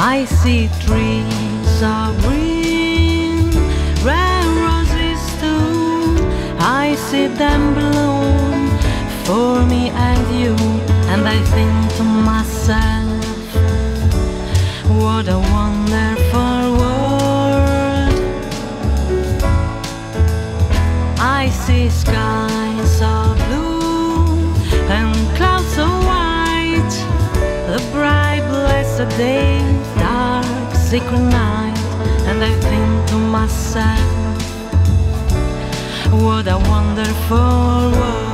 I see trees of green, red roses too. I see them bloom for me and you. And I think to myself, what a wonderful world. I see skies of blue and clouds of white, the bright blessed day, dark secret night. And I think to myself, what a wonderful world.